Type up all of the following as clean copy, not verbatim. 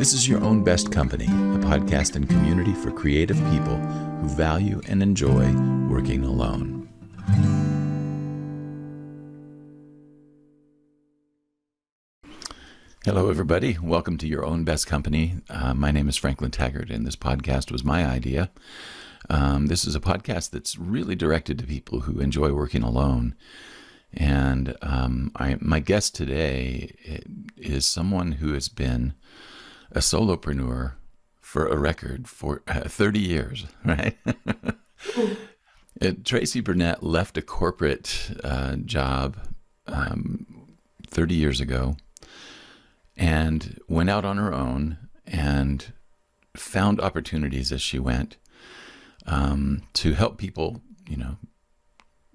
This is Your Own Best Company, a podcast and community for creative people who value and enjoy working alone. Hello, everybody. Welcome to Your Own Best Company. My name is Franklin Taggart, and this podcast was my idea. This is a podcast that's really directed to people who enjoy working alone. And my guest today is someone who has been a solopreneur for a record for 30 years, right? Tracey Burnett left a corporate job 30 years ago and went out on her own and found opportunities as she went to help people,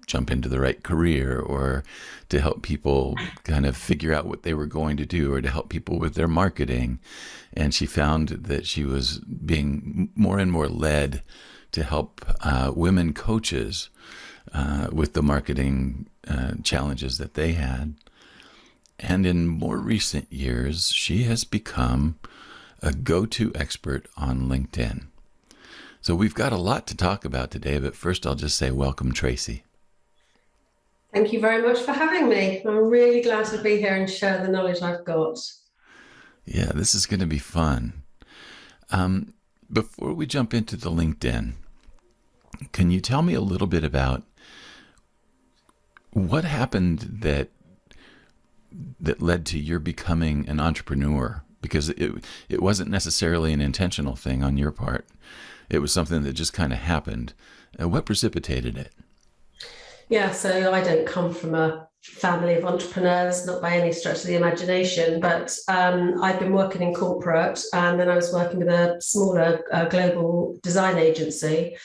jump into the right career, or to help people kind of figure out what they were going to do, or to help people with their marketing. And she found that she was being more and more led to help women coaches with the marketing challenges that they had. And in more recent years, she has become a go-to expert on LinkedIn. So we've got a lot to talk about today, but first I'll just say welcome, Tracey. Thank you very much for having me. I'm really glad to be here and share the knowledge I've got. Yeah, this is going to be fun. Before we jump into the LinkedIn, can you tell me a little bit about what happened that led to your becoming an entrepreneur? Because it wasn't necessarily an intentional thing on your part. It was something that just kind of happened. What precipitated it? Yeah, so I don't come from a family of entrepreneurs, not by any stretch of the imagination, but I've been working in corporate, and then I was working with a smaller global design agency,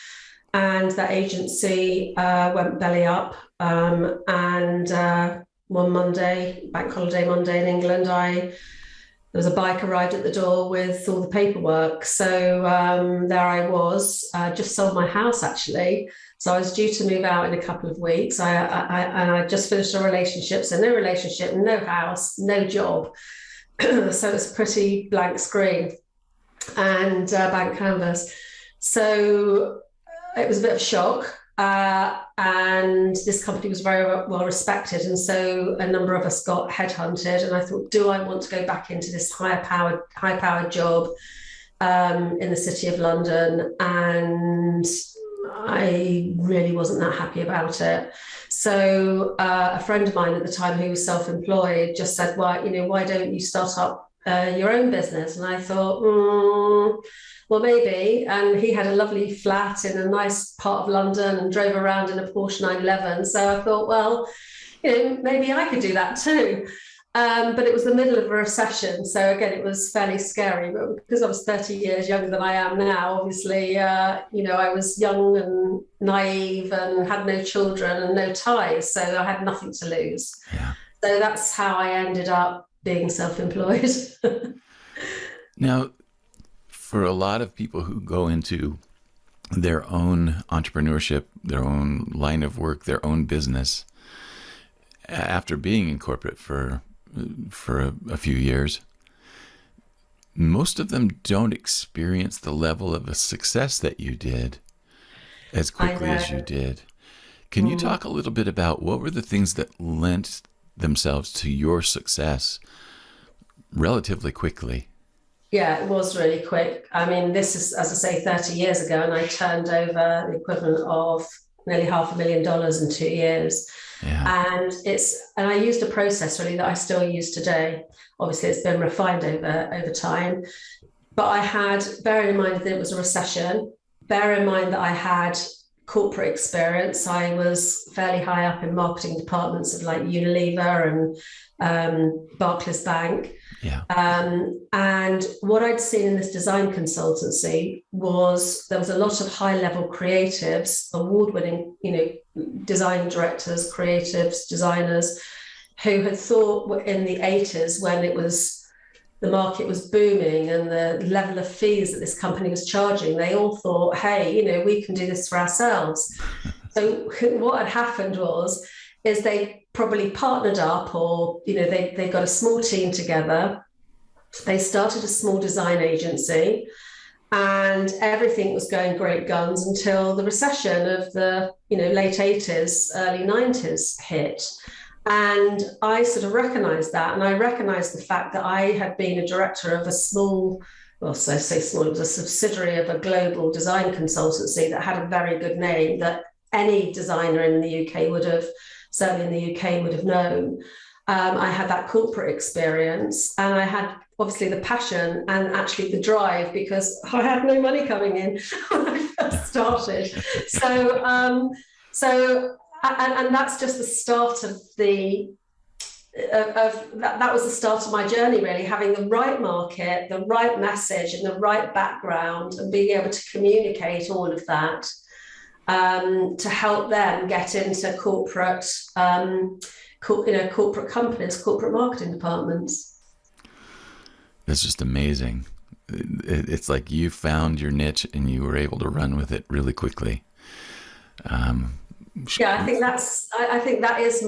and that agency went belly up, and one Monday, bank holiday Monday in England, there was a bike arrived at the door with all the paperwork. So there I was, just sold my house actually. So I was due to move out in a couple of weeks. I just finished a relationship. So no relationship, no house, no job. So it's a pretty blank screen and blank canvas. So it was a bit of a shock. And this company was very well respected. And so a number of us got headhunted. And I thought, do I want to go back into this high-powered job in the City of London? And I really wasn't that happy about it. So a friend of mine at the time who was self-employed just said, well, why don't you start up your own business? And I thought, well, maybe. And he had a lovely flat in a nice part of London and drove around in a Porsche 911. So I thought, well, maybe I could do that too. But it was the middle of a recession. So again, it was fairly scary. But because I was 30 years younger than I am now, obviously, I was young and naive and had no children and no ties. So I had nothing to lose. Yeah. So that's how I ended up being self-employed. Now, for a lot of people who go into their own entrepreneurship, their own line of work, their own business, after being in corporate for a few years, most of them don't experience the level of a success that you did as quickly as you did. Can you talk a little bit about what were the things that lent themselves to your success relatively quickly? Yeah, it was really quick. I mean, this is, as I say, 30 years ago, and I turned over the equivalent of nearly $500,000 in 2 years. Yeah. And I used a process really that I still use today. Obviously, it's been refined over time. But I had, bearing in mind that it was a recession, bear in mind that I had corporate experience. I was fairly high up in marketing departments of like Unilever and Barclays Bank. Yeah. And what I'd seen in this design consultancy was there was a lot of high-level creatives, award-winning, design directors, creatives, designers, who had thought in the 80s when the market was booming and the level of fees that this company was charging, they all thought, hey, we can do this for ourselves. So what had happened is they probably partnered up, or they got a small team together, They started a small design agency, and everything was going great guns until the recession of the late 80s, early 90s hit. And I sort of recognized that, and I recognized the fact that I had been a director of a small, well, so say small, it was a subsidiary of a global design consultancy that had a very good name that any designer in the UK would have, certainly in the UK, would have known. I had that corporate experience, and I had obviously the passion and actually the drive, because I had no money coming in when I first started. And that's just the start of that was the start of my journey, really, having the right market, the right message, and the right background, and being able to communicate all of that to help them get into corporate companies, corporate marketing departments. That's just amazing. It's like you found your niche and you were able to run with it really quickly. Yeah, I think that is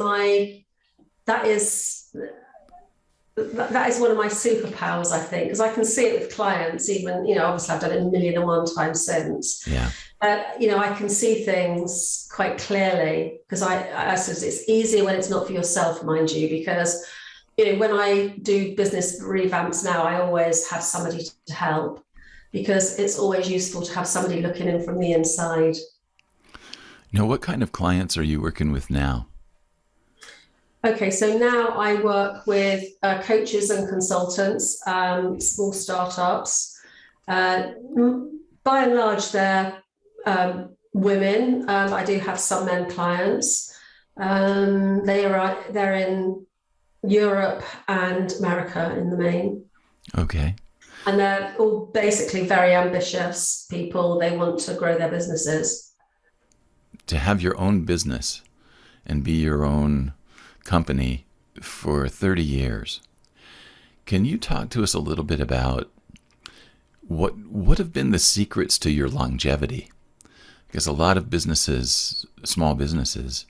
one of my superpowers, I think, because I can see it with clients, even, obviously I've done it 1,000,001 times since. Yeah. I can see things quite clearly, because I suppose it's easier when it's not for yourself, mind you, because when I do business revamps now, I always have somebody to help, because it's always useful to have somebody looking in from the inside. Now, what kind of clients are you working with now? Okay, so now I work with coaches and consultants, small startups. By and large, they're women. I do have some men clients. They're in Europe and America in the main. Okay. And they're all basically very ambitious people. They want to grow their businesses. To have your own business and be your own company for 30 years. Can you talk to us a little bit about what have been the secrets to your longevity? Because a lot of businesses, small businesses,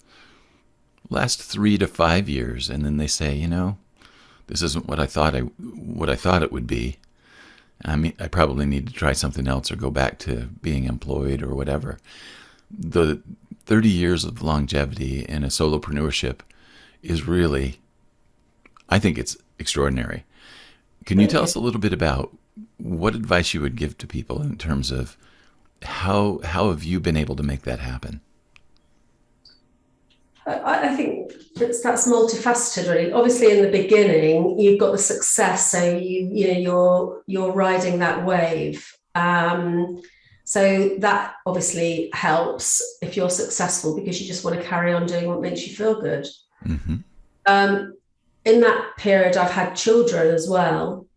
last 3 to 5 years, and then they say, this isn't what I thought it would be. I mean, I probably need to try something else or go back to being employed or whatever. The 30 years of longevity in a solopreneurship is really, I think it's extraordinary. Can you tell us a little bit about what advice you would give to people in terms of how have you been able to make that happen? I think that's multifaceted, really. Obviously, in the beginning, you've got the success, so you're riding that wave. So that obviously helps if you're successful, because you just want to carry on doing what makes you feel good. Mm-hmm. In that period, I've had children as well.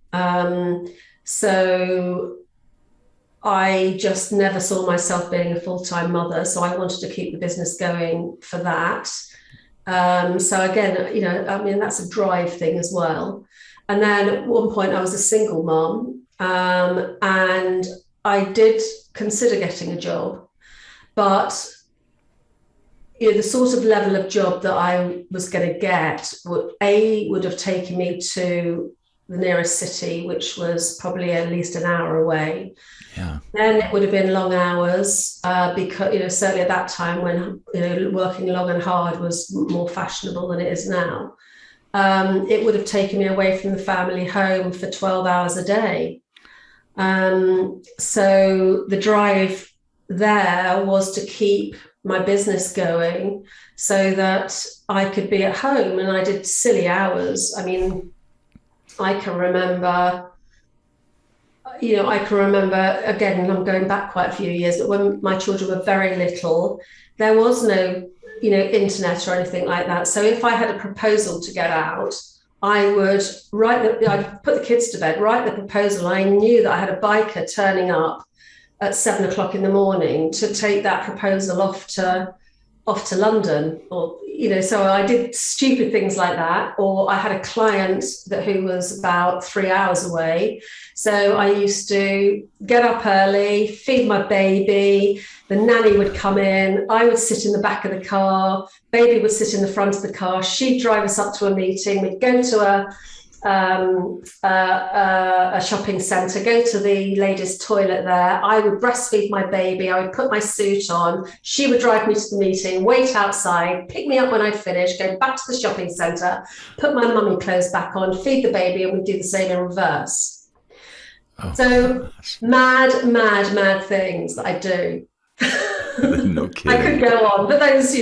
So I just never saw myself being a full-time mother. So I wanted to keep the business going for that. So again, that's a drive thing as well. And then at one point I was a single mom, and I did consider getting a job, but the sort of level of job that I was going to get would have taken me to the nearest city, which was probably at least an hour away. Yeah. Then it would have been long hours, because certainly at that time, when working long and hard was more fashionable than it is now, it would have taken me away from the family home for 12 hours a day. So the drive there was to keep my business going so that I could be at home, and I did silly hours. I mean, I can remember, again, I'm going back quite a few years, but when my children were very little, there was no, internet or anything like that. So if I had a proposal to get out, I would I'd put the kids to bed, write the proposal. I knew that I had a biker turning up at 7 o'clock in the morning to take that proposal off to London, or so I did stupid things like that. Or I had a client who was about 3 hours away, so I used to get up early, feed my baby, the nanny would come in, I would sit in the back of the car, baby would sit in the front of the car, she'd drive us up to a meeting, we'd go to a shopping centre, go to the ladies' toilet there. I would breastfeed my baby. I would put my suit on. She would drive me to the meeting, wait outside, pick me up when I'd finished, go back to the shopping centre, put my mummy clothes back on, feed the baby, and we'd do the same in reverse. Oh, So gosh. mad things that I do. No kidding. I could go on, but those,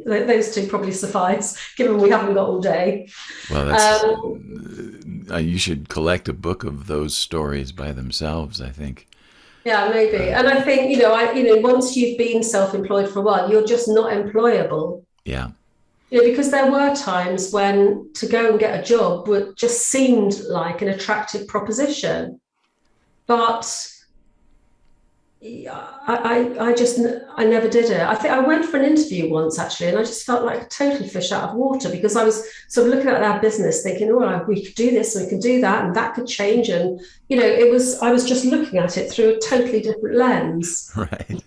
those two probably suffice, given we haven't got all day. Well, that's you should collect a book of those stories by themselves, I think. Yeah, maybe. And I think, once you've been self-employed for a while, you're just not employable. Yeah. Because there were times when to go and get a job just seemed like an attractive proposition. But I never did it. I think I went for an interview once actually, and I just felt like a total fish out of water, because I was sort of looking at our business thinking, oh, we could do this and we could do that and that could change. And, I was just looking at it through a totally different lens. Right.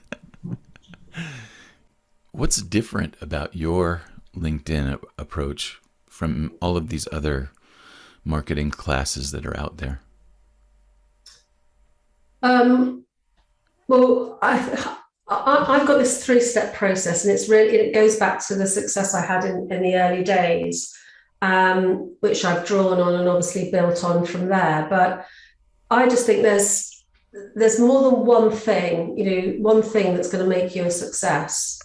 What's different about your LinkedIn approach from all of these other marketing classes that are out there? Well, I've got this 3-step process, and it goes back to the success I had in the early days, which I've drawn on and obviously built on from there. But I just think there's more than one thing that's going to make you a success.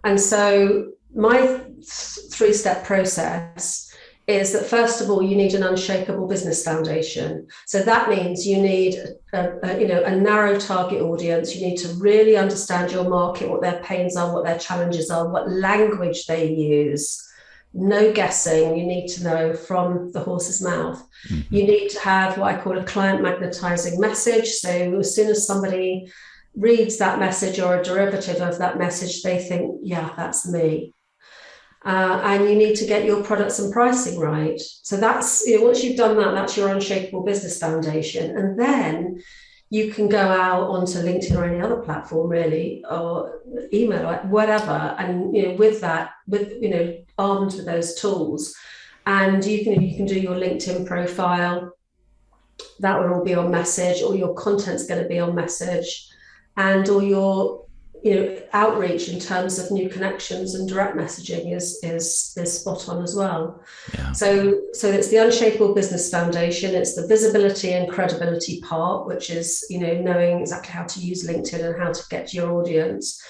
And so my 3-step process is that, first of all, you need an unshakable business foundation. So that means you need a narrow target audience. You need to really understand your market, what their pains are, what their challenges are, what language they use. No guessing. You need to know from the horse's mouth. Mm-hmm. You need to have what I call a client magnetizing message. So as soon as somebody reads that message or a derivative of that message, they think, yeah, that's me. And you need to get your products and pricing right. So that's, once you've done that, that's your unshakable business foundation. And then you can go out onto LinkedIn or any other platform, really, or email, or whatever. And, armed with those tools, and you can do your LinkedIn profile. That will all be on message. All your content's going to be on message, and all your outreach in terms of new connections and direct messaging is spot on as well. Yeah. So it's the unshakable business foundation. It's the visibility and credibility part, which is knowing exactly how to use LinkedIn and how to get to your audience.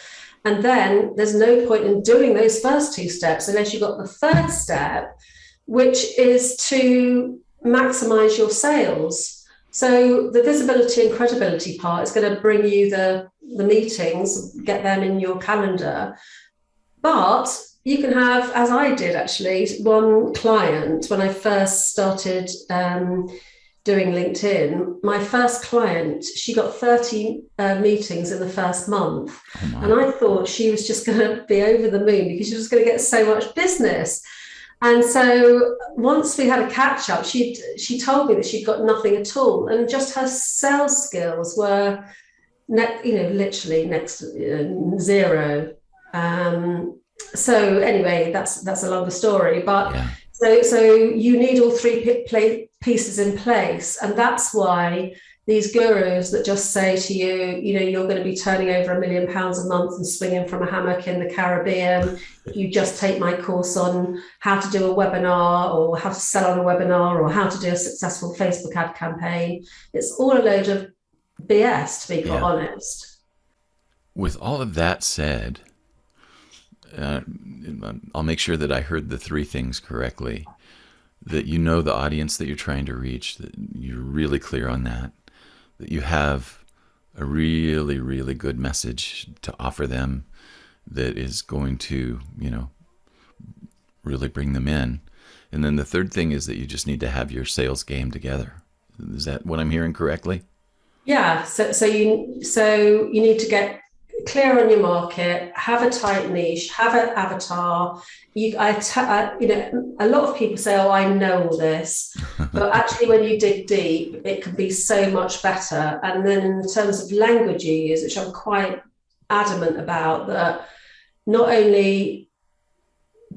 And then there's no point in doing those first 2 steps unless you've got the third step, which is to maximize your sales. So the visibility and credibility part is going to bring you the meetings, get them in your calendar. But you can have, as I did actually, one client when I first started doing LinkedIn, my first client, she got 30 meetings in the first month. Oh, and I thought she was just going to be over the moon because she was going to get so much business. And so once we had a catch up, she told me that she'd got nothing at all, and just her sales skills were, literally next to zero. So anyway, that's a longer story, but yeah. So you need all 3 pieces in place, and that's why these gurus that just say to you, you're going to be turning over £1 million a month and swinging from a hammock in the Caribbean if you just take my course on how to do a webinar or how to sell on a webinar or how to do a successful Facebook ad campaign. It's all a load of BS, to be quite honest. With all of that said, I'll make sure that I heard the 3 things correctly, that the audience that you're trying to reach, that you're really clear on that you have a really, really good message to offer them that is going to, really bring them in. And then the third thing is that you just need to have your sales game together. Is that what I'm hearing correctly? Yeah. So you need to get clear on your market, have a tight niche, have an avatar. A lot of people say, "Oh, I know all this," but actually, when you dig deep, it can be so much better. And then, in terms of language you use, which I'm quite adamant about, that not only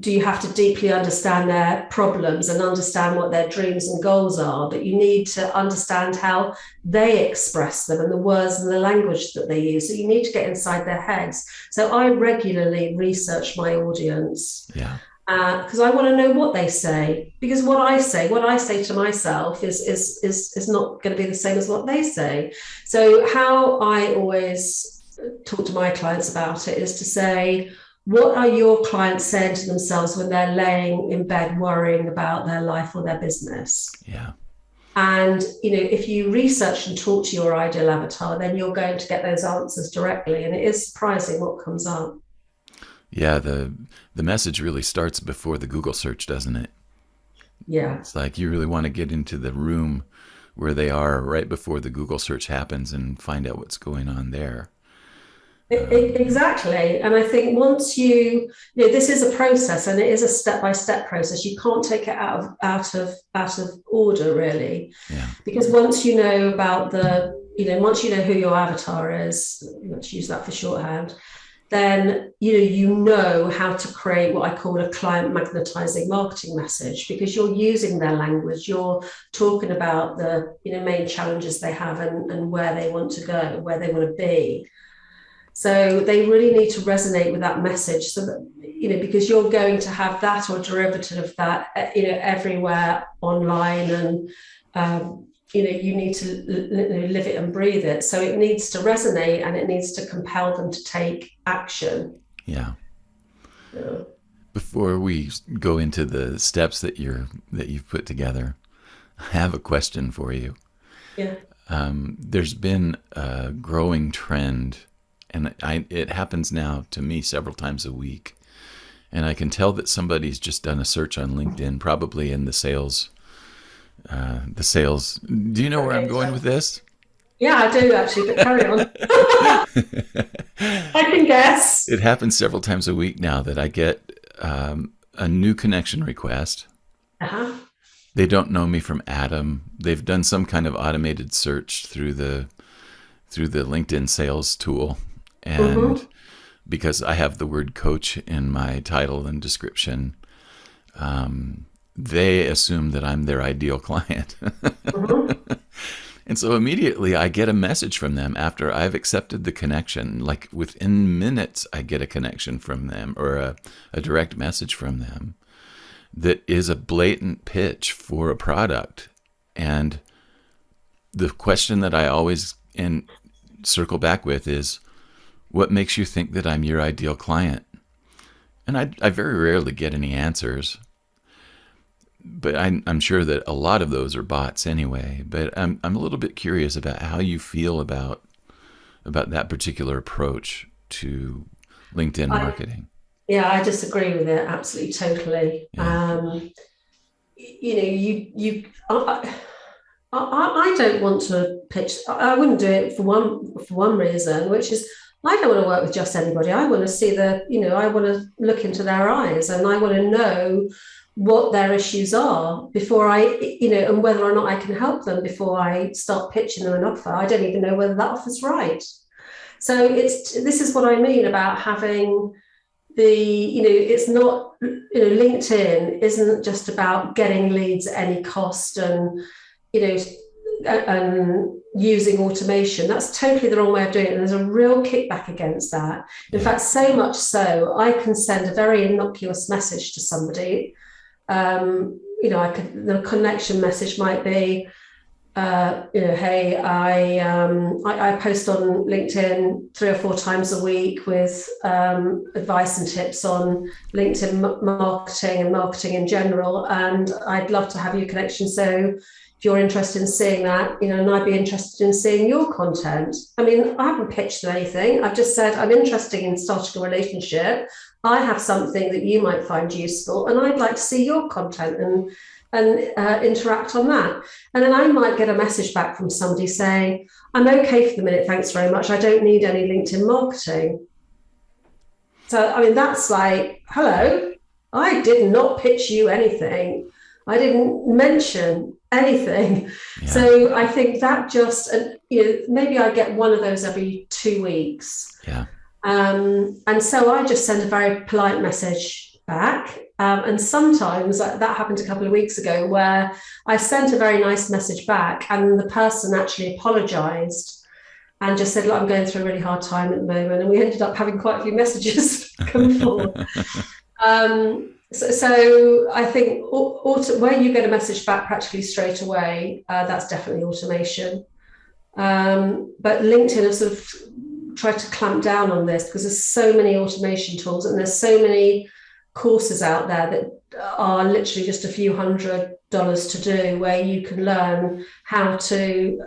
do you have to deeply understand their problems and understand what their dreams and goals are, but you need to understand how they express them and the words and the language that they use. So you need to get inside their heads. So I regularly research my audience. Yeah. Because I want to know what they say. Because what I say to myself is not going to be the same as what they say. So how I always talk to my clients about it is to say, what are your clients saying to themselves when they're laying in bed worrying about their life or their business? Yeah. And, if you research and talk to your ideal avatar, then you're going to get those answers directly. And it is surprising what comes up. Yeah, the message really starts before the Google search, doesn't it? Yeah. It's like you really want to get into the room where they are right before the Google search happens and find out what's going on there. Exactly. And I think once this is a process, and it is a step-by-step process. You can't take it out of order, really. Yeah. Because once you know about once you know who your avatar is, let's use that for shorthand, then you know how to create what I call a client magnetizing marketing message, because you're using their language, you're talking about the main challenges they have and where they want to go, where they want to be. So they really need to resonate with that message, so that because you're going to have that or derivative of that everywhere online, and you need to live it and breathe it. So it needs to resonate, and it needs to compel them to take action. Yeah. Before we go into the steps that you've put together, I have a question for you. Yeah. There's been a growing trend, and it happens now to me several times a week, and I can tell that somebody's just done a search on LinkedIn, probably in the sales. Do you know where I'm going with this? Yeah, I do actually, but carry on. I can guess. It happens several times a week now that I get a new connection request. Uh-huh. They don't know me from Adam. They've done some kind of automated search through the LinkedIn sales tool, and because I have the word coach in my title and description, they assume that I'm their ideal client. And so immediately I get a message from them after I've accepted the connection. Like within minutes, I get a connection from them, or a direct message from them that is a blatant pitch for a product. And the question that I always circle back with is, what makes you think that I'm your ideal client? And I very rarely get any answers. But I'm sure that a lot of those are bots anyway. But I'm a little bit curious about how you feel about that particular approach to LinkedIn marketing. I disagree with it absolutely, totally. Yeah. I don't want to pitch. I wouldn't do it for one reason, which is I don't want to work with just anybody. I want to see I want to look into their eyes, and I want to know what their issues are before and whether or not I can help them before I start pitching them an offer. I don't even know whether that offer's right. So this is what I mean about having it's not, LinkedIn isn't just about getting leads at any cost and using automation. That's totally the wrong way of doing it. And there's a real kickback against that. In fact, so much so, I can send a very innocuous message to somebody. The connection message might be, hey, I post on LinkedIn 3 or 4 times a week with advice and tips on LinkedIn marketing and marketing in general, and I'd love to have your connection. So if you're interested in seeing that, and I'd be interested in seeing your content. I mean, I haven't pitched anything. I've just said I'm interested in starting a relationship. I have something that you might find useful, and I'd like to see your content and interact on that. And then I might get a message back from somebody saying, I'm okay for the minute, thanks very much. I don't need any LinkedIn marketing. So, I mean, that's like, hello, I did not pitch you anything. I didn't mention anything. Yeah. So I think that just, maybe I get one of those every 2 weeks. Yeah. And so I just send a very polite message back. And sometimes that happened a couple of weeks ago where I sent a very nice message back and the person actually apologized and just said, look, I'm going through a really hard time at the moment. And we ended up having quite a few messages come forward. So I think where you get a message back practically straight away, that's definitely automation. But LinkedIn have sort of tried to clamp down on this because there's so many automation tools and there's so many courses out there that are literally just a few $100 to do, where you can learn how to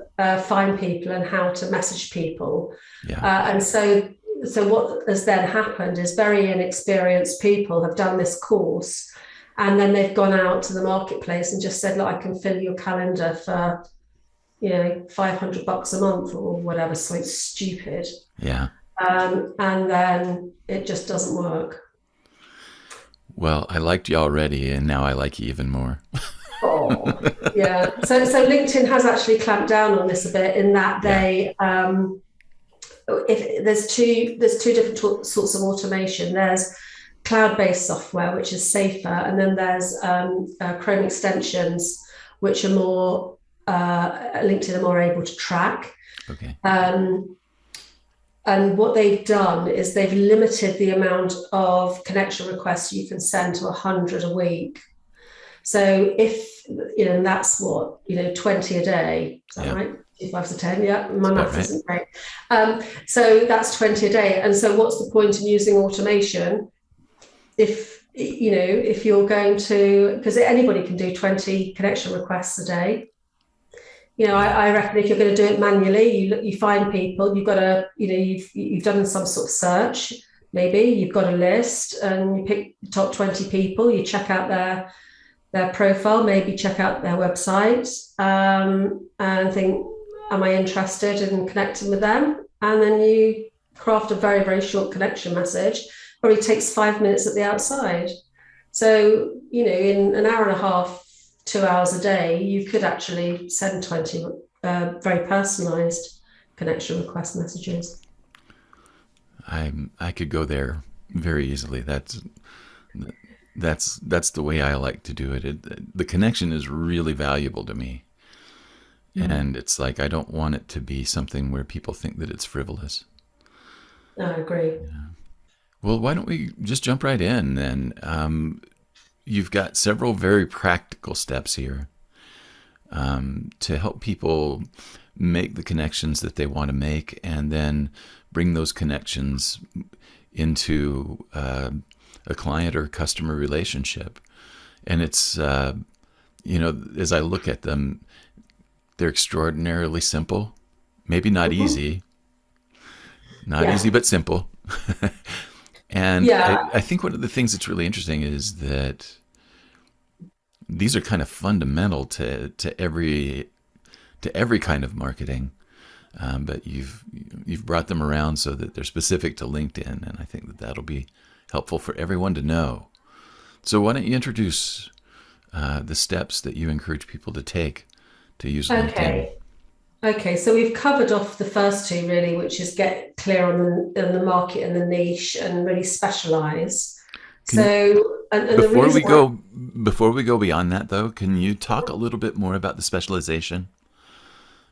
find people and how to message people. And so what has then happened is very inexperienced people have done this course and then they've gone out to the marketplace and just said, look, I can fill your calendar for, $500 a month or whatever, so it's stupid. And then it just doesn't work. Well, I liked you already, and now I like you even more. Yeah. So LinkedIn has actually clamped down on this a bit in that they, if there's two different sorts of automation. There's cloud-based software, which is safer, and then there's Chrome extensions, which are more LinkedIn are more able to track. Okay. And what they've done is they've limited the amount of connection requests you can send to 100 a week. So if, and that's what, 20 a day, is that right? 5 to 10, yeah, my math isn't great. So that's 20 a day. And so what's the point in using automation if you're going to, because anybody can do 20 connection requests a day. I reckon if you're going to do it manually, you find people, you've got to, you've done some sort of search, maybe you've got a list and you pick the top 20 people, you check out their profile, maybe check out their website and think, am I interested in connecting with them? And then you craft a very, very short connection message, probably takes 5 minutes at the outside. So, in an hour and a half, 2 hours a day, you could actually send 20 very personalized connection request messages. I could go there very easily. That's the way I like to do it. The connection is really valuable to me. And it's like, I don't want it to be something where people think that it's frivolous. I agree. Yeah. Well, why don't we just jump right in then? You've got several very practical steps here to help people make the connections that they want to make and then bring those connections into a client or customer relationship. And it's, as I look at them, they're extraordinarily simple, maybe not easy, easy, but simple. And I think one of the things that's really interesting is that these are kind of fundamental to every kind of marketing, but you've brought them around so that they're specific to LinkedIn, and I think that'll be helpful for everyone to know. So why don't you introduce the steps that you encourage people to take to use LinkedIn? Okay, so we've covered off the first two really, which is get clear on the market and the niche and really specialize. Before we go beyond that though, can you talk a little bit more about the specialization?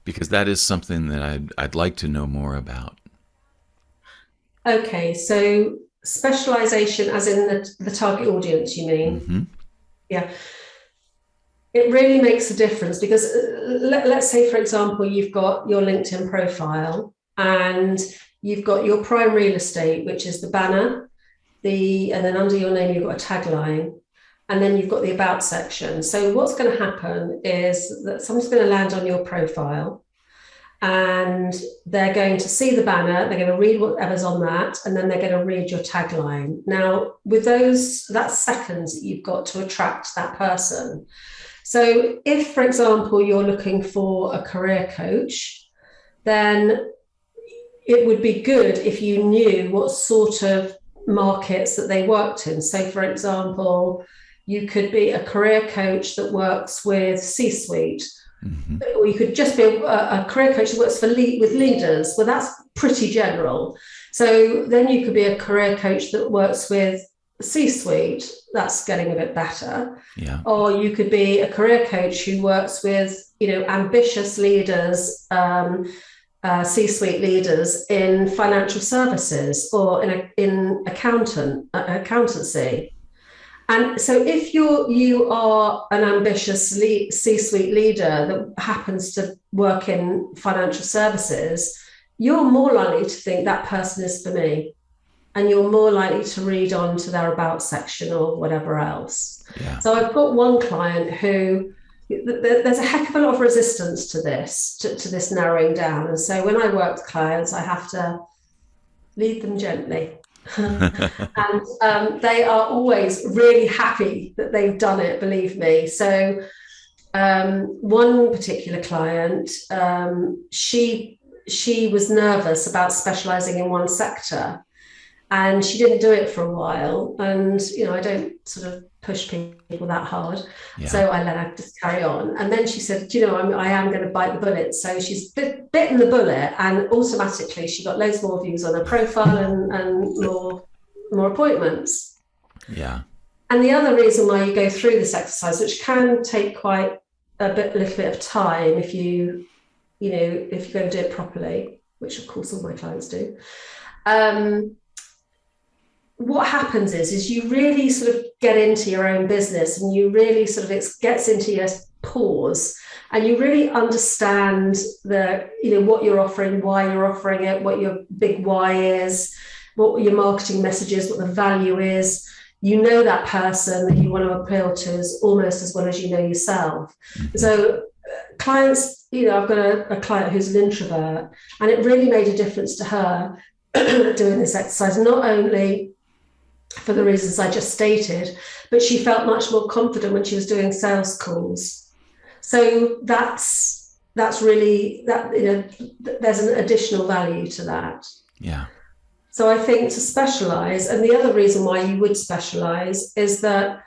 Because that is something that I'd like to know more about. Okay, so specialization as in the target audience, you mean? Mm-hmm. Yeah. It really makes a difference because let's say, for example, you've got your LinkedIn profile and you've got your prime real estate, which is the banner, and then under your name, you've got a tagline, and then you've got the about section. So what's going to happen is that someone's going to land on your profile and they're going to see the banner, they're going to read whatever's on that, and then they're going to read your tagline. Now, with that's seconds that you've got to attract that person. So if, for example, you're looking for a career coach, then it would be good if you knew what sort of markets that they worked in. So, for example, you could be a career coach that works with C-suite, or you could just be a career coach that works with leaders. Well, that's pretty general. So then you could be a career coach that works with C-suite, that's getting a bit better. Yeah. Or you could be a career coach who works with, ambitious leaders, C-suite leaders in financial services or in accountancy. And so if you are an ambitious C-suite leader that happens to work in financial services, you're more likely to think that person is for me. And you're more likely to read on to their about section or whatever else. Yeah. So I've got one client who, there's a heck of a lot of resistance to this, to this narrowing down. And so when I work with clients, I have to lead them gently. And they are always really happy that they've done it, believe me. So one particular client, she was nervous about specializing in one sector. And she didn't do it for a while. And, I don't sort of push people that hard. Yeah. So I let her just carry on. And then she said, I am going to bite the bullet. So she's bitten the bullet, and automatically she got loads more views on her profile and more appointments. Yeah. And the other reason why you go through this exercise, which can take quite a little bit of time if you're going to do it properly, which of course all my clients do. What happens is you really sort of get into your own business, and you really sort of, it gets into your pores, and you really understand what you're offering, why you're offering it, what your big why is, what your marketing message is, what the value is. You know that person that you want to appeal to as almost as well as you know yourself. Mm-hmm. So clients, I've got a client who's an introvert, and it really made a difference to her doing this exercise, not only for the reasons I just stated, but she felt much more confident when she was doing sales calls. So that's really that, there's an additional value to that. Yeah. So I think to specialize, and the other reason why you would specialize is that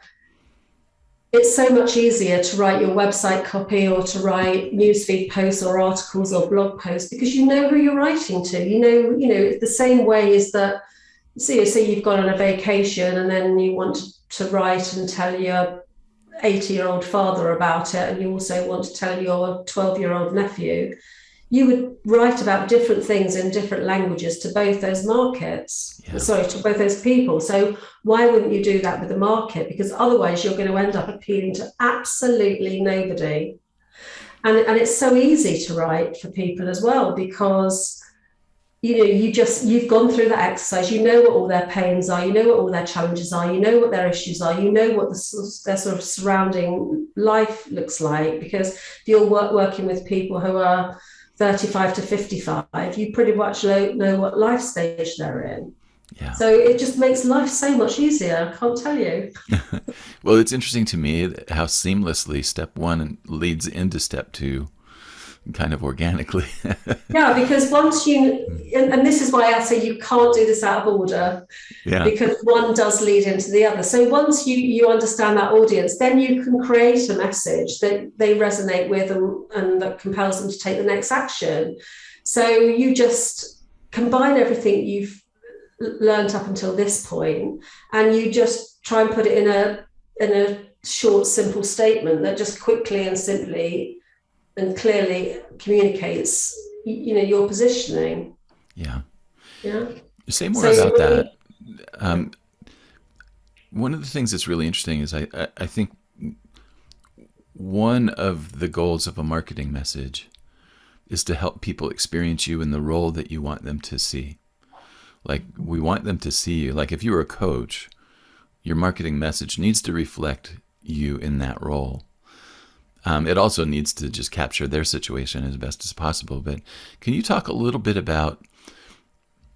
it's so much easier to write your website copy or to write newsfeed posts or articles or blog posts, because you know who you're writing to. The same way is that, so you've gone on a vacation and then you want to write and tell your 80-year-old father about it, and you also want to tell your 12-year-old nephew. You would write about different things in different languages to both those markets, to both those people. So why wouldn't you do that with the market? Because otherwise you're going to end up appealing to absolutely nobody. And it's so easy to write for people as well, because you've gone through that exercise, you know what all their pains are, you know what all their challenges are, you know what their issues are, you know what their sort of surrounding life looks like, because if you're working with people who are 35 to 55, you pretty much know what life stage they're in. Yeah. So it just makes life so much easier, I can't tell you. Well, it's interesting to me how seamlessly step one leads into step two, kind of organically. Yeah, because once and this is why I say you can't do this out of order, because one does lead into the other. So once you understand that audience, then you can create a message that they resonate with and that compels them to take the next action. So you just combine everything you've learned up until this point, and you just try and put it in a short, simple statement that just quickly and simply and clearly communicates, your positioning. Yeah. Yeah. Say more about that. One of the things that's really interesting is I think one of the goals of a marketing message is to help people experience you in the role that you want them to see. Like, we want them to see you. Like, if you were a coach, your marketing message needs to reflect you in that role. It also needs to just capture their situation as best as possible. But can you talk a little bit about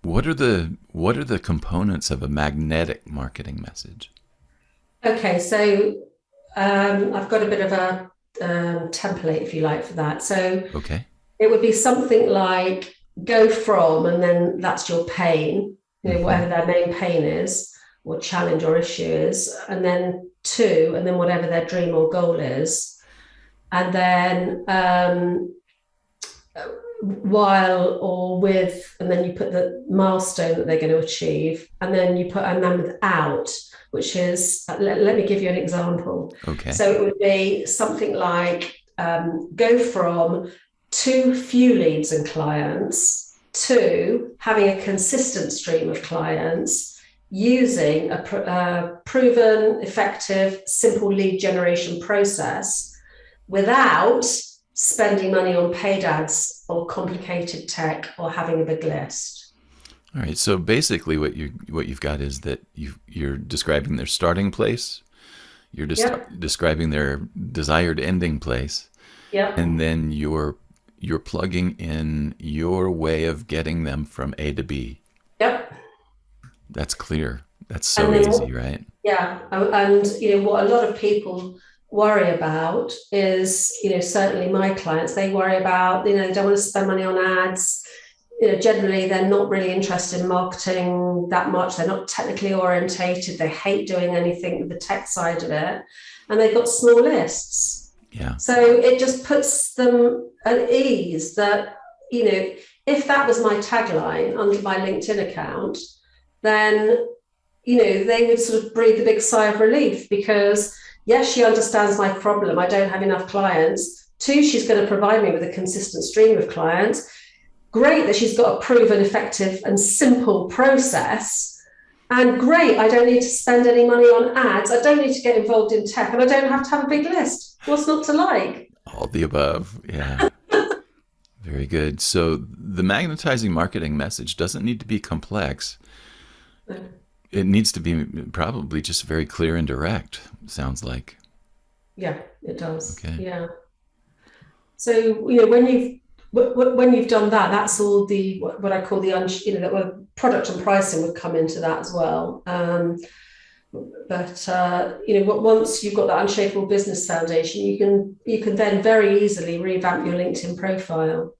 what are the components of a magnetic marketing message? Okay, so I've got a bit of a template, if you like, for that. So okay, it would be something like go from, and then that's your pain, whatever their main pain is, or challenge or issue is, and then to, and then whatever their dream or goal is. And then while or with, and then you put the milestone that they're going to achieve, and then you put, and then without, which is, let me give you an example. Okay. So it would be something like go from too few leads and clients to having a consistent stream of clients using a proven, effective, simple lead generation process without spending money on paid ads or complicated tech or having a big list. All right. So basically, what you've got is that you're describing their starting place, you're describing their desired ending place, and then you're plugging in your way of getting them from A to B. Yep. That's clear. That's so easy, right? Yeah. And what a lot of people worry about is, certainly my clients, they worry about, they don't want to spend money on ads. Generally they're not really interested in marketing that much. They're not technically orientated. They hate doing anything with the tech side of it, and they've got small lists. Yeah. So it just puts them at ease that, if that was my tagline under my LinkedIn account, then, they would sort of breathe a big sigh of relief, because yes, she understands my problem. I don't have enough clients. 2, she's going to provide me with a consistent stream of clients. Great that she's got a proven, effective and simple process. And great, I don't need to spend any money on ads. I don't need to get involved in tech, and I don't have to have a big list. What's not to like? All the above. Yeah. Very good. So the magnetizing marketing message doesn't need to be complex. It needs to be probably just very clear and direct, sounds like. Yeah, it does. Okay. Yeah. So, when you've done that, that's all the, what I call the, that product and pricing would come into that as well. But once you've got that unshakable business foundation, you can then very easily revamp your LinkedIn profile.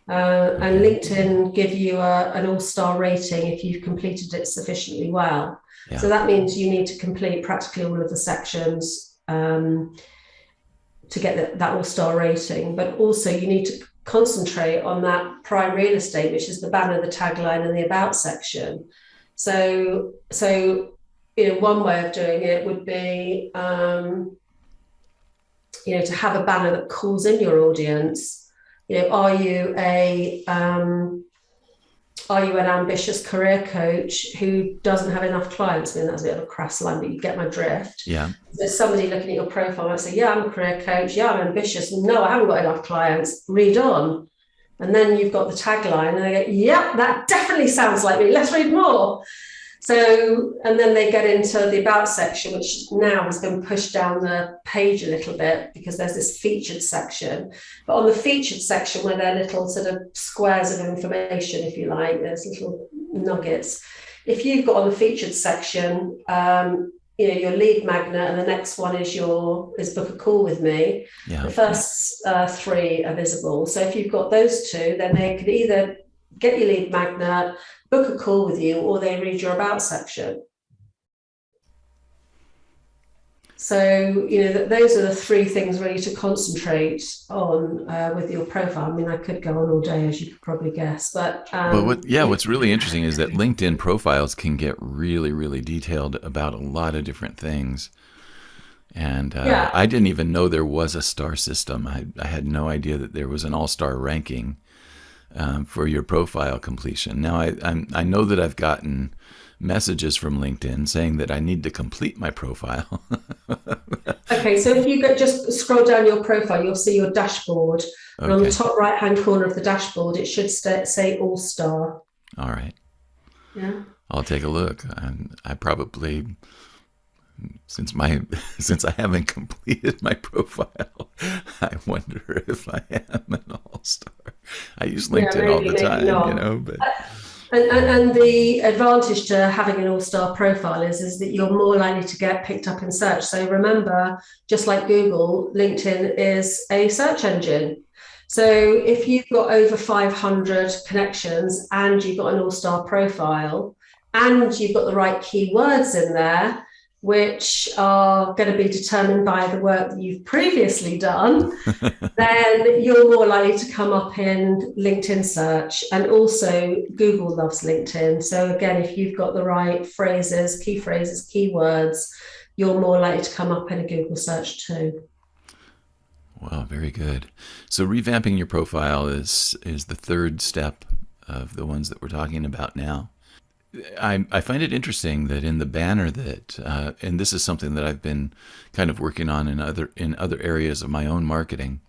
And LinkedIn give you an all-star rating if you've completed it sufficiently well. Yeah. So that means you need to complete practically all of the sections to get that all-star rating. But also you need to concentrate on that prime real estate, which is the banner, the tagline, and the about section. So one way of doing it would be to have a banner that calls in your audience. Are you an ambitious career coach who doesn't have enough clients? I mean, that's a bit of a crass line, but you get my drift. Yeah. There's somebody looking at your profile might say, yeah, I'm a career coach. Yeah, I'm ambitious. No, I haven't got enough clients. Read on. And then you've got the tagline and they go, yeah, that definitely sounds like me. Let's read more. So, and then they get into the about section, which now has been pushed down the page a little bit because there's this featured section. But on the featured section, where they're little sort of squares of information, if you like, there's little nuggets. If you've got on the featured section, your lead magnet, and the next one is book a call with me. Yeah. The first 3 are visible. So if you've got those 2, then they could either get your lead magnet, book a call with you, or they read your about section. So, those are the 3 things really to concentrate on with your profile. I mean, I could go on all day, as you could probably guess. But what's really interesting is that LinkedIn profiles can get really, really detailed about a lot of different things. And I didn't even know there was a star system. I had no idea that there was an all-star ranking for your profile completion. Now, I know that I've gotten messages from LinkedIn saying that I need to complete my profile. Okay, so if you just scroll down your profile, you'll see your dashboard. Okay. And on the top right-hand corner of the dashboard, it should say all-star. All right. Yeah. I'll take a look. I probably... Since I haven't completed my profile, I wonder if I am an all-star. I use LinkedIn all the time, but. And the advantage to having an all-star profile is that you're more likely to get picked up in search. So remember, just like Google, LinkedIn is a search engine. So if you've got over 500 connections and you've got an all-star profile and you've got the right keywords in there, which are going to be determined by the work that you've previously done, then you're more likely to come up in LinkedIn search. And also Google loves LinkedIn. So again, if you've got the right phrases, keywords, you're more likely to come up in a Google search too. Wow, very good. So revamping your profile is the third step of the ones that we're talking about now. I find it interesting that in the banner that, and this is something that I've been kind of working on in other areas of my own marketing,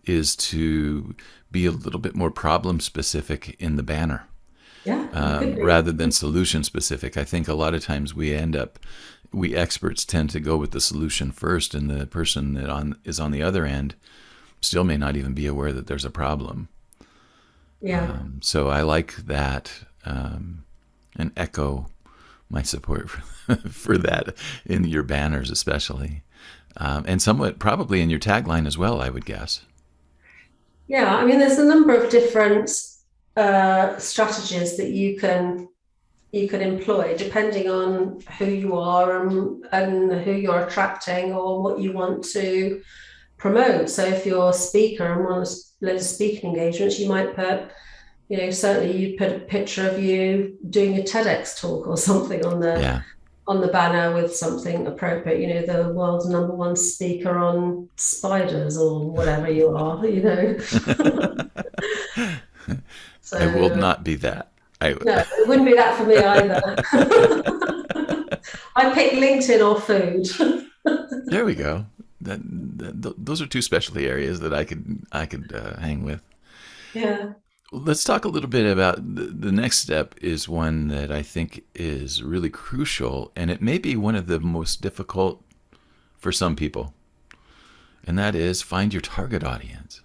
is to be a little bit more problem specific in the banner. Yeah, Rather than solution specific. I think a lot of times we experts tend to go with the solution first, and the person that is on the other end still may not even be aware that there's a problem. yeah. So I like that, and echo my support for that in your banners especially, and somewhat probably in your tagline as well, I would guess. Yeah, I mean, there's a number of different strategies that you can employ depending on who you are and who you're attracting or what you want to promote. So if you're a speaker and want to load of speaking engagements, you might put, certainly you put a picture of you doing a TEDx talk or something Yeah. on the banner with something appropriate, the world's #1 speaker on spiders or whatever you are. I will So not be that. no, it wouldn't be that for me either. I pick LinkedIn or food. There we go. Those are two specialty areas that I could hang with. Yeah. Let's talk a little bit about the next step. Is one that I think is really crucial, and it may be one of the most difficult for some people, and that is find your target audience.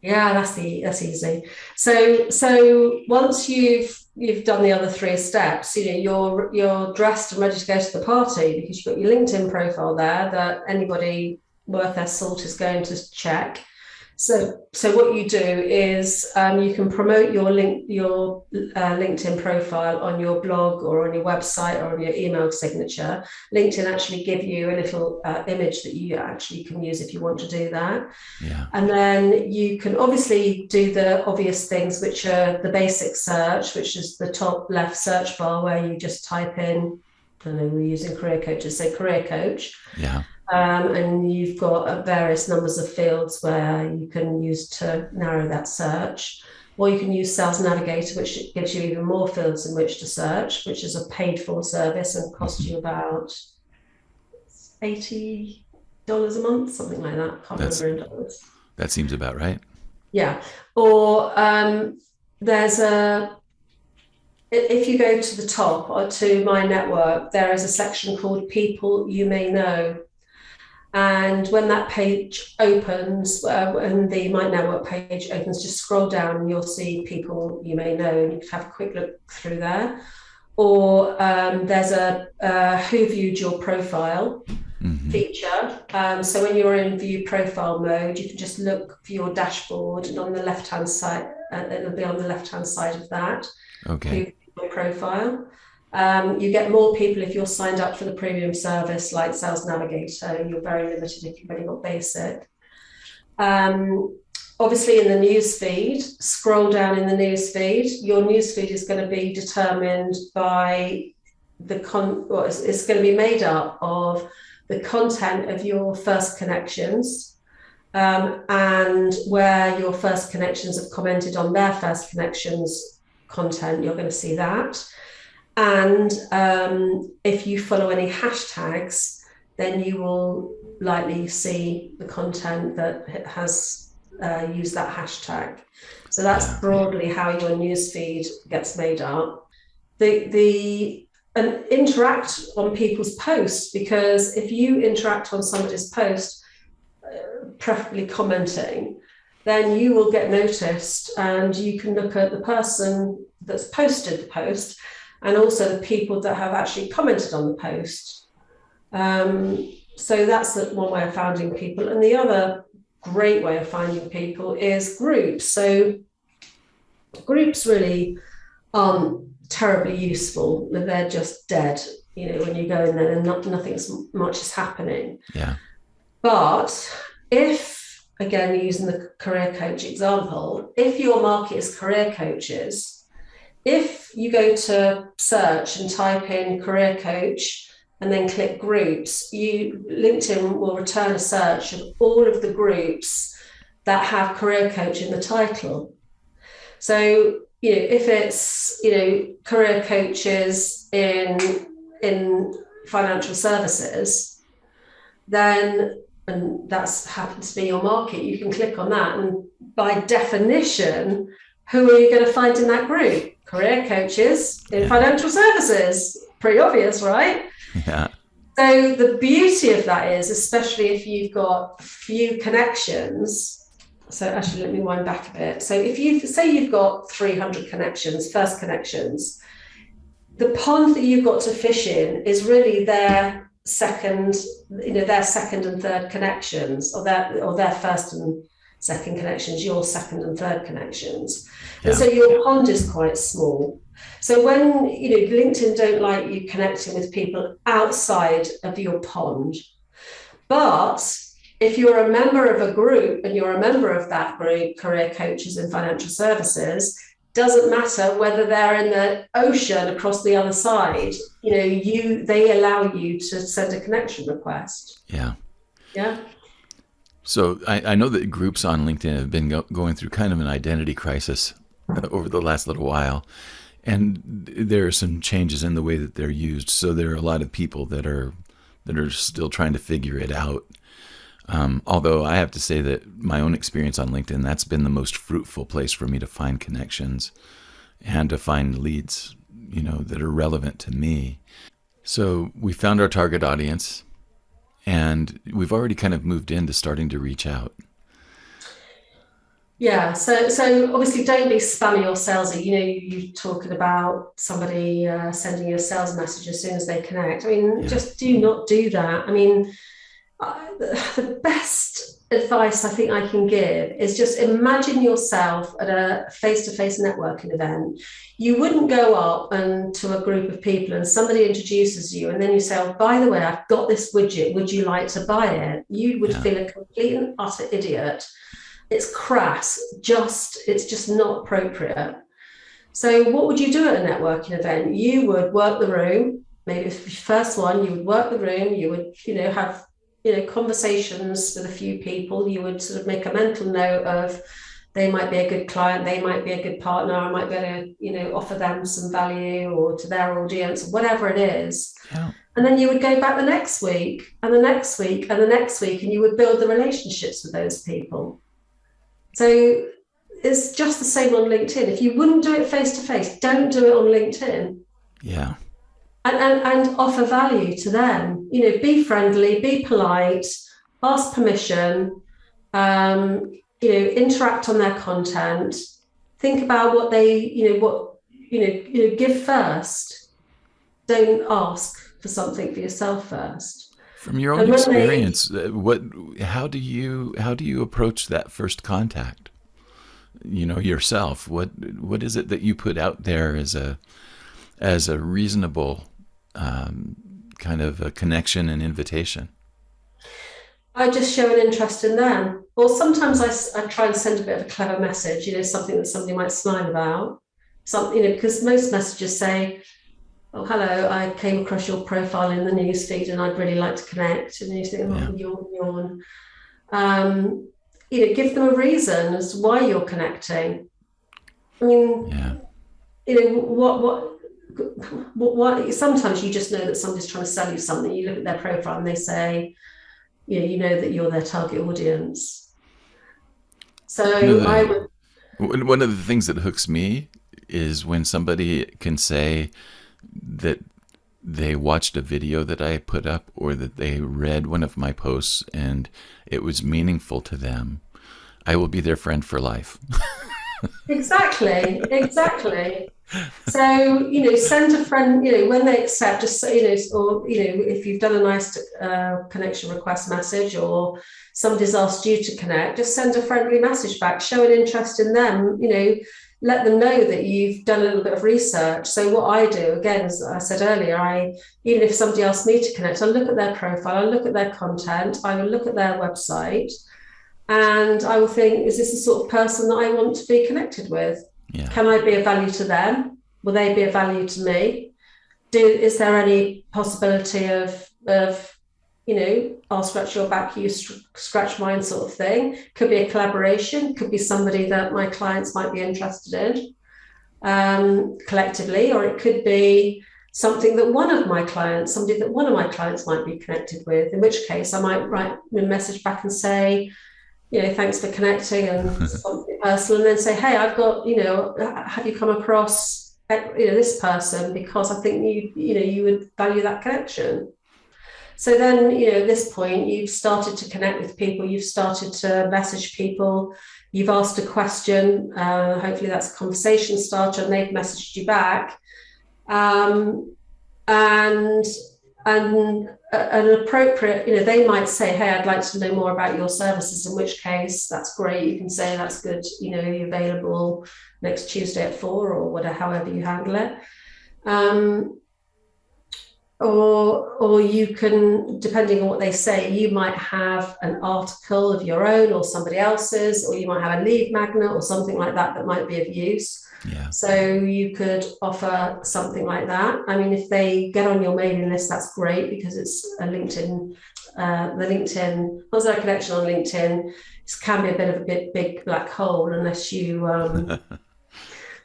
Yeah, that's easy. So once you've done the other three steps, you're dressed and ready to go to the party because you've got your LinkedIn profile there that anybody worth their salt is going to check. So what you do is you can promote your LinkedIn profile on your blog or on your website or on your email signature. LinkedIn actually give you a little image that you actually can use if you want to do that. Yeah. And then you can obviously do the obvious things, which are the basic search, which is the top left search bar where you just type in, I don't know, we're using career coaches, say career coach. Yeah. And you've got various numbers of fields where you can use to narrow that search. Or you can use Sales Navigator, which gives you even more fields in which to search, which is a paid for service and costs you about $80 a month, something like that. Can't remember in dollars. That seems about right. Yeah. Or if you go to the top or to My Network, there is a section called People You May Know. And when that page opens, when the My Network page opens, just scroll down and you'll see People You May Know, and you can have a quick look through there. Or there's a Who Viewed Your Profile feature. So when you're in view profile mode, you can just look for your dashboard, and on the left-hand side, it'll be on the left-hand side of that. Okay. Who viewed your profile. You get more people if you're signed up for the premium service like Sales Navigator. You're very limited if you've only got basic. Obviously, in the news feed, scroll down in the news feed. Your news feed is going to be determined by it's going to be made up of the content of your first connections, and where your first connections have commented on their first connections content. You're going to see that. And if you follow any hashtags, then you will likely see the content that has used that hashtag. So that's broadly how your newsfeed gets made up. And interact on people's posts, because if you interact on somebody's post, preferably commenting, then you will get noticed, and you can look at the person that's posted the post and also the people that have actually commented on the post. So that's one way of finding people. And the other great way of finding people is groups. So groups really aren't terribly useful. They're just dead. when you go in there and nothing much is happening. Yeah. But if, again, using the career coach example, if your market is career coaches, if you go to search and type in career coach and then click groups, LinkedIn will return a search of all of the groups that have career coach in the title. So, if it's, career coaches in financial services, then, and that's happens to be your market, you can click on that. And by definition, who are you going to find in that group? Career coaches in financial services. Pretty obvious, right? Yeah. So the beauty of that is, especially if you've got few connections. So actually, let me wind back a bit. So if you've got 300 connections, first connections, the pond that you've got to fish in is really their second and third connections, or their first and second connections, your second and third connections. Yeah. And so your pond is quite small. So when, LinkedIn don't like you connecting with people outside of your pond, but if you're a member of a group and you're a member of that group, career coaches in financial services, doesn't matter whether they're in the ocean across the other side, they allow you to send a connection request. Yeah. Yeah. So I know that groups on LinkedIn have been going through kind of an identity crisis over the last little while. And there are some changes in the way that they're used. So there are a lot of people that are still trying to figure it out. Although I have to say that my own experience on LinkedIn, that's been the most fruitful place for me to find connections and to find leads, that are relevant to me. So we found our target audience, and we've already kind of moved into starting to reach out. Yeah, so obviously don't be spammy or salesy. You're talking about somebody sending you a sales message as soon as they connect. I mean, just do not do that. I mean, the best advice I think I can give is just imagine yourself at a face-to-face networking event. You wouldn't go up to a group of people and somebody introduces you and then you say, oh, by the way, I've got this widget. Would you like to buy it? You would feel a complete and utter idiot. It's crass, it's just not appropriate. So what would you do at a networking event? You would work the room. Maybe if the first one, you would work the room. You would, have, conversations with a few people. You would sort of make a mental note of they might be a good client, they might be a good partner. I might be able to, offer them some value or to their audience, whatever it is. Yeah. And then you would go back the next week and the next week and the next week, and you would build the relationships with those people. So it's just the same on LinkedIn. If you wouldn't do it face to face, don't do it on LinkedIn. Yeah. And offer value to them. Be friendly, be polite, ask permission, interact on their content. Think about what they, give first. Don't ask for something for yourself first. From your own experience, how do you approach that first contact? Yourself. What is it that you put out there as a reasonable kind of a connection and invitation? I just show an interest in them. Or sometimes I try and send a bit of a clever message, something that somebody might smile about. Because most messages say, oh, hello, I came across your profile in the newsfeed and I'd really like to connect. And you think, yawn. Give them a reason as to why you're connecting. I mean, what sometimes you just know that somebody's trying to sell you something. You look at their profile and they say, you know that you're their target audience. So one of the things that hooks me is when somebody can say that they watched a video that I put up or that they read one of my posts and it was meaningful to them. I will be their friend for life. Exactly. So, send a friend, when they accept, just so, or, if you've done a nice connection request message or somebody's asked you to connect, just send a friendly message back, show an interest in them, let them know that you've done a little bit of research. So what I do, again, as I said earlier, even if somebody asked me to connect, I look at their profile, I look at their content, I will look at their website, and I will think, is this the sort of person that I want to be connected with? Yeah. Can I be of value to them? Will they be of value to me? Is there any possibility of I'll scratch your back, you scratch mine sort of thing? Could be a collaboration, could be somebody that my clients might be interested in collectively, or it could be somebody that one of my clients might be connected with, in which case I might write a message back and say, thanks for connecting and something personal, and then say, hey, I've got, have you come across, this person, because I think you would value that connection. So then, at this point, you've started to connect with people, you've started to message people, you've asked a question, hopefully that's a conversation starter, and they've messaged you back. And an appropriate, they might say, hey, I'd like to know more about your services, in which case that's great. You can say that's good, you're available next Tuesday at 4 or whatever, however you handle it. Or you can, depending on what they say, you might have an article of your own or somebody else's, or you might have a lead magnet or something like that might be of use. Yeah. So you could offer something like that. I mean, if they get on your mailing list, that's great, because it's a LinkedIn, once they're a connection on LinkedIn, it can be a bit of a big black hole unless you,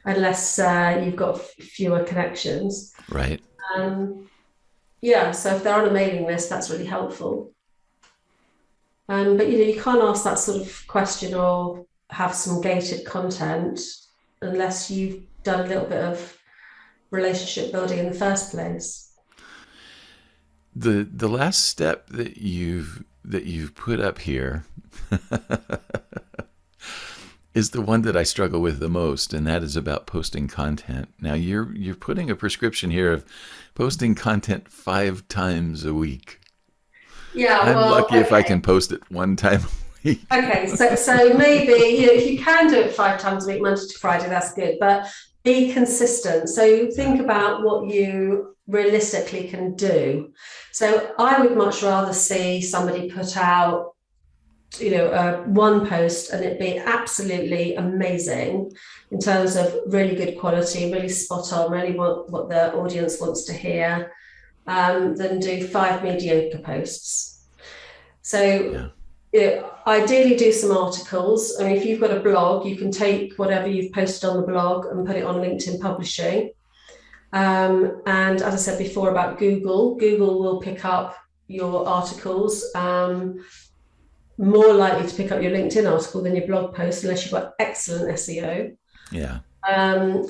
unless you've got fewer connections. Right. So if they're on a mailing list, that's really helpful. But you can't ask that sort of question or have some gated content unless you've done a little bit of relationship building in the first place. The last step that you've put up here is the one that I struggle with the most, and that is about posting content. Now you're putting a prescription here of posting content 5 times a week. Yeah, I'm lucky if I can post it 1 time a week. Okay, so maybe if you can do it 5 times a week, Monday to Friday, that's good. But be consistent. So think about what you realistically can do. So I would much rather see somebody put out one post and it be absolutely amazing in terms of really good quality, really spot on, really what the audience wants to hear, than do 5 mediocre posts. So ideally do some articles. I mean, if you've got a blog, you can take whatever you've posted on the blog and put it on LinkedIn Publishing. And as I said before about Google will pick up your articles, more likely to pick up your LinkedIn article than your blog post, unless you've got excellent SEO. Yeah.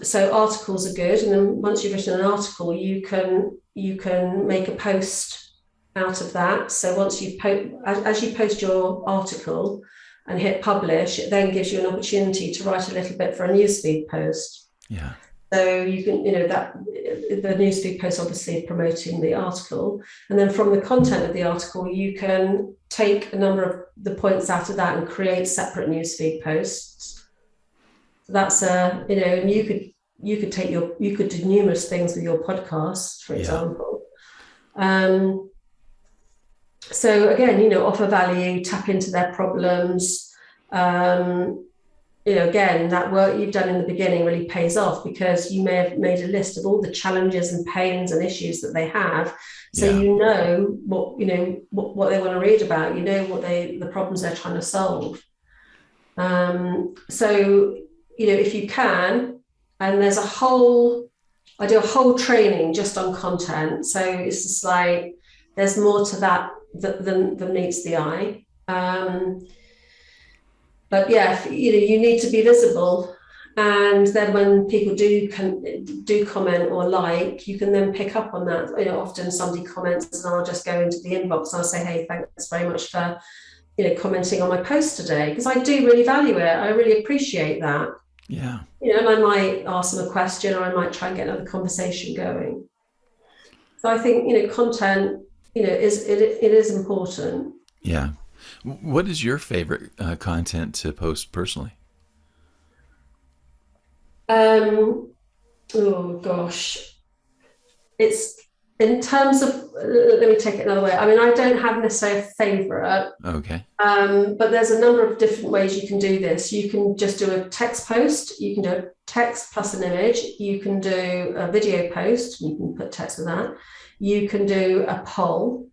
So articles are good, and then once you've written an article, you can make a post out of that. So once you as you post your article and hit publish, it then gives you an opportunity to write a little bit for a newsfeed post. Yeah. So you can, that the newsfeed post obviously promoting the article, and then from the content of the article, you can take a number of the points out of that and create separate newsfeed posts. So that's and you could do numerous things with your podcast, for example. So again, offer value, tap into their problems. Again, that work you've done in the beginning really pays off, because you may have made a list of all the challenges and pains and issues that they have. So what they want to read about, what the problems they're trying to solve. So, if you can, and I do a whole training just on content. So it's just like, there's more to that than meets the eye. But you need to be visible, and then when people do comment or like, you can then pick up on that. Often somebody comments, and I'll just go into the inbox and I'll say, hey, thanks very much for commenting on my post today, because I do really value it. I really appreciate that. Yeah. And I might ask them a question, or I might try and get another conversation going. So I think content it is important. Yeah. What is your favorite content to post personally? Oh gosh, it's in terms of. Let me take it another way. I mean, I don't have necessarily a favourite. Okay. But there's a number of different ways you can do this. You can just do a text post. You can do a text plus an image. You can do a video post. You can put text with that. You can do a poll.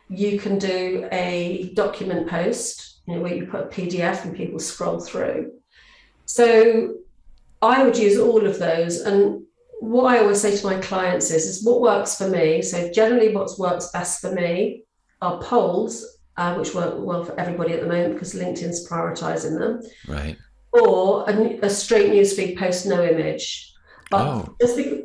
You can do a document post, where you put a PDF and people scroll through. So I would use all of those. And what I always say to my clients is what works for me. So generally what works best for me are polls, which work well for everybody at the moment because LinkedIn's prioritizing them. Right. Or a straight newsfeed post, no image. But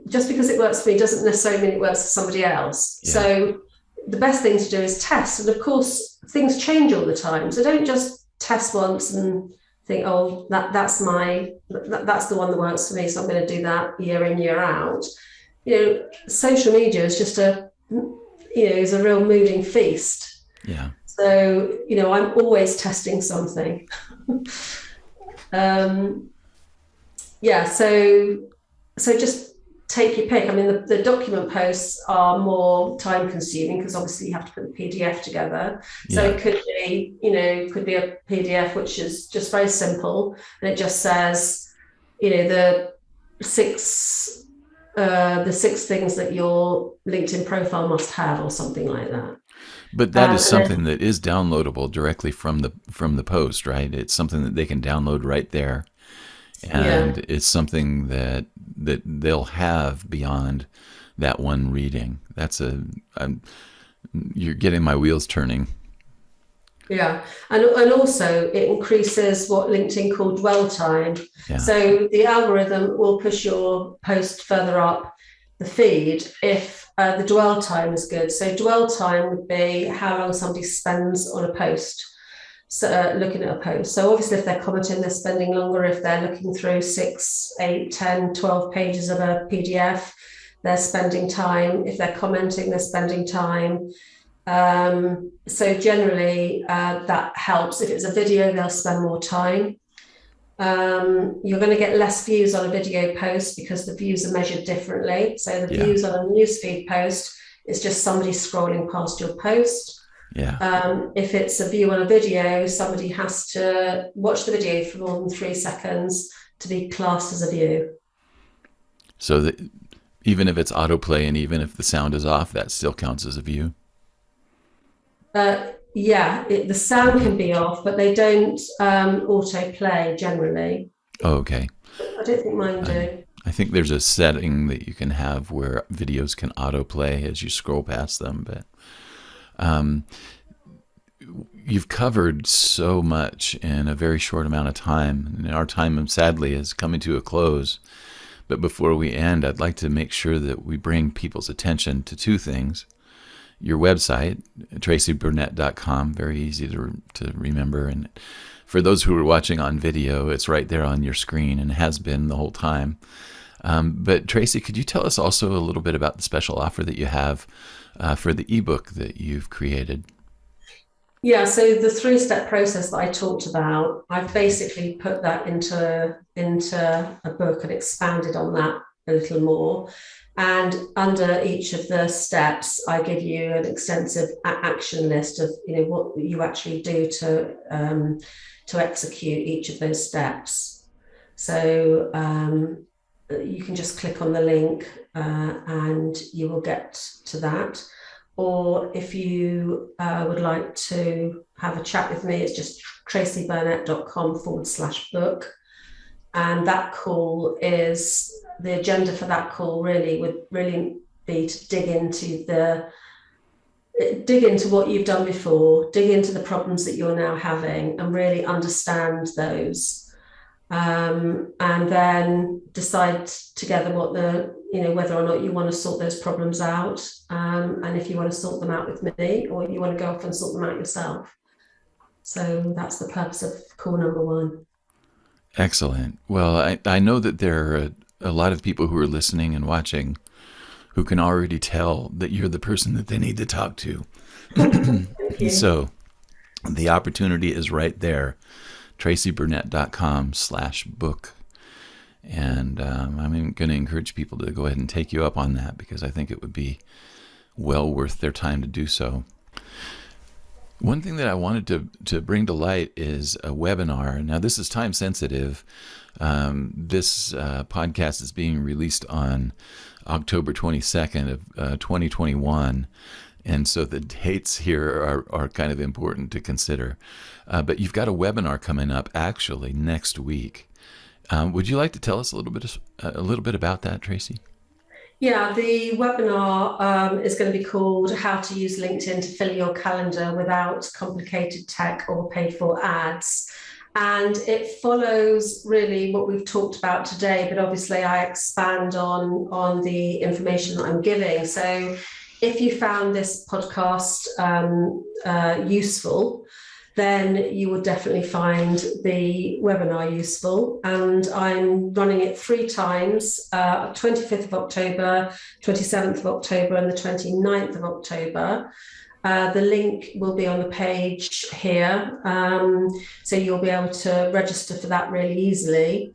just because it works for me doesn't necessarily mean it works for somebody else. Yeah. So the best thing to do is test. And of course, things change all the time. So don't just test once and think, oh, that's the one that works for me, so I'm going to do that year in, year out. Social media is just is a real moving feast. Yeah. So, I'm always testing something. So just take your pick. I mean, the document posts are more time consuming because obviously you have to put the PDF together. So it could be a PDF which is just very simple and it just says, the six things that your LinkedIn profile must have or something like that. But that is something that is downloadable directly from the post, right? It's something that they can download right there. And it's something that they'll have beyond that one reading. You're getting my wheels turning. Yeah, and also it increases what LinkedIn call dwell time. Yeah. So the algorithm will push your post further up the feed if the dwell time is good. So dwell time would be how long somebody spends on a post. So looking at a post. So obviously if they're commenting, they're spending longer. If they're looking through 6, 8, 10, 12 pages of a PDF, they're spending time. If they're commenting, they're spending time. So generally that helps. If it's a video, they'll spend more time. You're going to get less views on a video post because the views are measured differently. So the views on a newsfeed post is just somebody scrolling past your post. Yeah. If it's a view on a video, somebody has to watch the video for more than 3 seconds to be classed as a view. So that even if it's autoplay and even if the sound is off, that still counts as a view? The sound can be off, but they don't autoplay generally. Oh, okay. I don't think mine do. I think there's a setting that you can have where videos can autoplay as you scroll past them, but you've covered so much in a very short amount of time, and our time sadly is coming to a close. But before we end, I'd like to make sure that we bring people's attention to 2 things. Your website, TraceyBurnett.com, very easy to remember. And for those who are watching on video, it's right there on your screen and has been the whole time. But Tracey, could you tell us also a little bit about the special offer that you have for the ebook that you've created? Yeah, so the 3-step process that I talked about, I've basically put that into a book and expanded on that a little more. And under each of the steps, I give you an extensive action list of what you actually do to execute each of those steps. So you can just click on the link and you will get to that. Or if you would like to have a chat with me, it's just traceyburnett.com/book. And that call is, the agenda for that call would be to dig into what you've done before, dig into the problems that you're now having and really understand those. And then decide together whether or not you want to sort those problems out, and if you want to sort them out with me or you want to go off and sort them out yourself. So that's the purpose of call number 1. Excellent. Well, I know that there are a lot of people who are listening and watching who can already tell that you're the person that they need to talk to. So the opportunity is right there. TraceyBurnett.com/book. And I'm going to encourage people to go ahead and take you up on that, because I think it would be well worth their time to do so. One thing that I wanted to bring to light is a webinar. Now, this is time sensitive. This podcast is being released on October 22nd of 2021. And so the dates here are kind of important to consider. But you've got a webinar coming up actually next week. Would you like to tell us a little bit about that, Tracey? Yeah, the webinar is going to be called How to Use LinkedIn to Fill Your Calendar Without Complicated Tech or Paid For Ads. And it follows really what we've talked about today, but obviously I expand on the information that I'm giving. So if you found this podcast useful, then you will definitely find the webinar useful. And I'm running it 3 times, 25th of October, 27th of October, and the 29th of October. The link will be on the page here. So you'll be able to register for that really easily.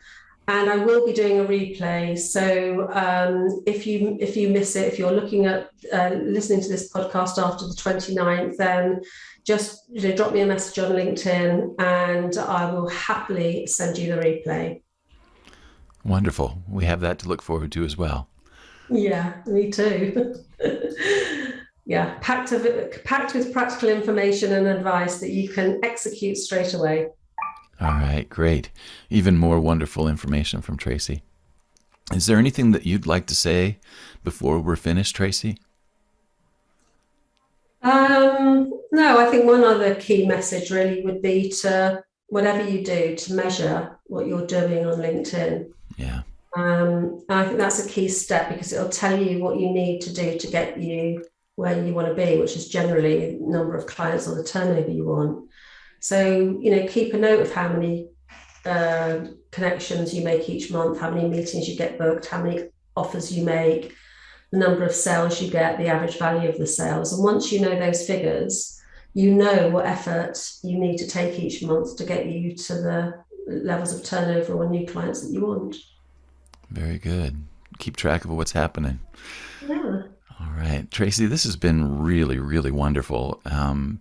And I will be doing a replay. So if you miss it, if you're looking at listening to this podcast after the 29th, then just drop me a message on LinkedIn and I will happily send you the replay. Wonderful. We have that to look forward to as well. Yeah, me too. Yeah, packed with practical information and advice that you can execute straight away. All right, great. Even more wonderful information from Tracey. Is there anything that you'd like to say before we're finished, Tracey? No, I think one other key message really would be to, whatever you do, to measure what you're doing on LinkedIn. Yeah. I think that's a key step, because it'll tell you what you need to do to get you where you want to be, which is generally the number of clients or the turnover you want. So, keep a note of how many connections you make each month, how many meetings you get booked, how many offers you make, the number of sales you get, the average value of the sales. And once you know those figures, you know what effort you need to take each month to get you to the levels of turnover or new clients that you want. Very good. Keep track of what's happening. Yeah. All right, Tracey, this has been really, really wonderful. I'm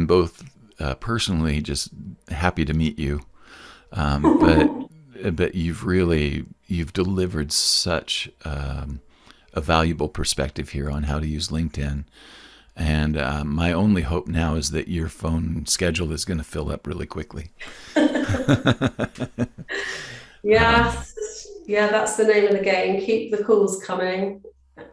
both personally just happy to meet you, but you've delivered such a valuable perspective here on how to use LinkedIn. And my only hope now is that your phone schedule is going to fill up really quickly. Yeah, that's the name of the game. Keep the calls coming.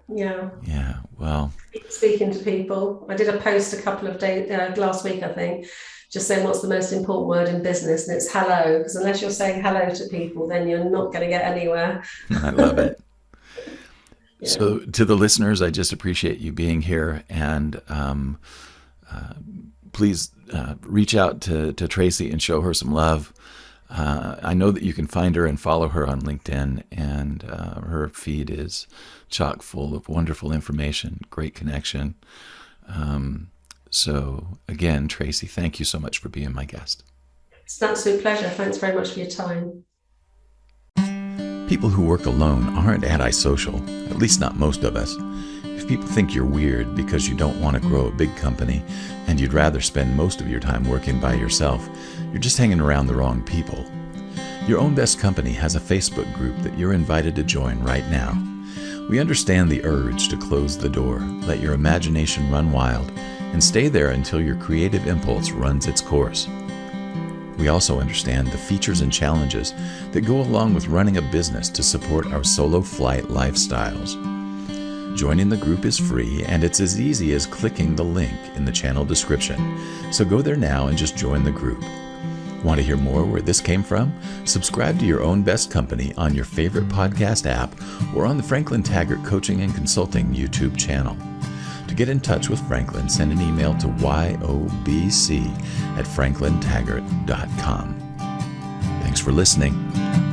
Yeah. Yeah. Well, keep speaking to people. I did a post a couple of days last week, I think, just saying what's the most important word in business, and it's hello. Because unless you're saying hello to people, then you're not going to get anywhere. I love it. Yeah. So to the listeners, I just appreciate you being here, and please reach out to Tracey and show her some love. I know that you can find her and follow her on LinkedIn, and her feed is chock full of wonderful information, great connection. So again, Tracey, thank you so much for being my guest. It's an absolute pleasure. Thanks very much for your time. People who work alone aren't antisocial, at least not most of us. If people think you're weird because you don't want to grow a big company and you'd rather spend most of your time working by yourself, you're just hanging around the wrong people. Your Own Best Company has a Facebook group that you're invited to join right now. We understand the urge to close the door, let your imagination run wild, and stay there until your creative impulse runs its course. We also understand the features and challenges that go along with running a business to support our solo flight lifestyles. Joining the group is free, and it's as easy as clicking the link in the channel description. So go there now and just join the group. Want to hear more where this came from? Subscribe to Your Own Best Company on your favorite podcast app or on the Franklin Taggart Coaching and Consulting YouTube channel. To get in touch with Franklin, send an email to yobc@franklintaggart.com. Thanks for listening.